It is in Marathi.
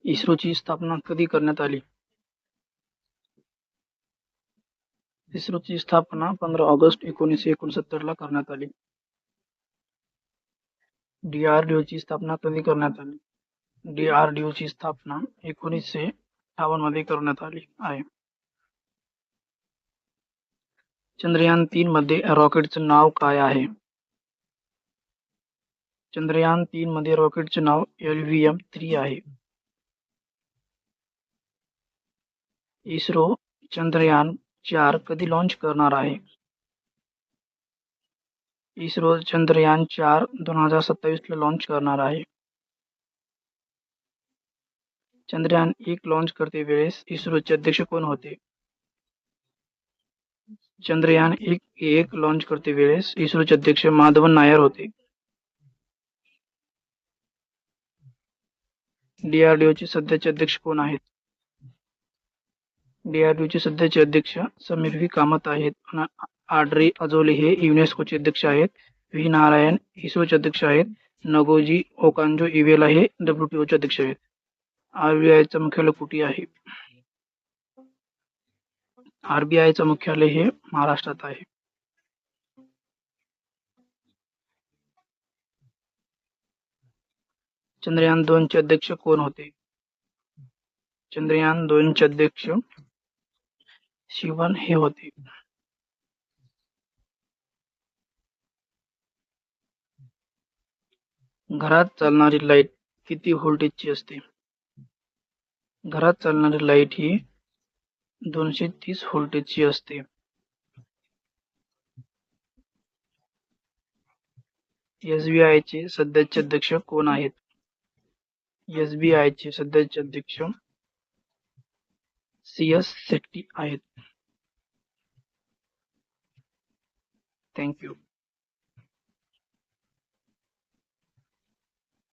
इस्रोची स्थापना कधी करण्यात आली? इस्रोची स्थापना 15 ऑगस्ट 1969 ला करण्यात आली. DRDOची स्थापना कधी करण्यात आली? DRDOची स्थापना 1958 मध्ये करण्यात आली आहे. चंद्रयान 3 मध्ये रॉकेटचं नाव काय आहे? चंद्रयान 3 मध्ये रॉकेटचे नाव LVM-3 आहे. इस्रो चंद्रयान 4 कधी लॉन्च करणार आहे? इस्रो चंद्रयान 4 2027 ला लॉन्च करणार आहे. चंद्रयान 1 लॉन्च करते वेळेस इस्रोचे अध्यक्ष कोण होते? चंद्रयान 1 लॉन्च करते वेळेस इस्रोचे अध्यक्ष माधवन नायर होते. DRDOचे सध्याचे अध्यक्ष कोण आहेत? DRDOचे सध्याचे अध्यक्ष समीर व्ही कामत आहेत. आड्रे अजोले हे युनेस्कोचे अध्यक्ष आहेत. व्ही नारायण इस्रोचे अध्यक्ष आहेत. नगोजी ओकांजो इवेला हे WTOचे अध्यक्ष आहेत. RBIचं मुख्यालय कुठे आहे? RBIचं मुख्यालय हे महाराष्ट्रात आहे. चंद्रयान 2 चे अध्यक्ष कोण होते? चंद्रयान 2 चे अध्यक्ष शिवन हे होते. घरात चालणारी लाईट किती व्होल्टेजची असते? घरात चालणारी लाईट ही 230 व्होल्टेजची असते. SBI चे सध्याचे अध्यक्ष कोण आहेत? SBI चे सध्याचे अध्यक्ष CS शेट्टी आहेत. Thank you.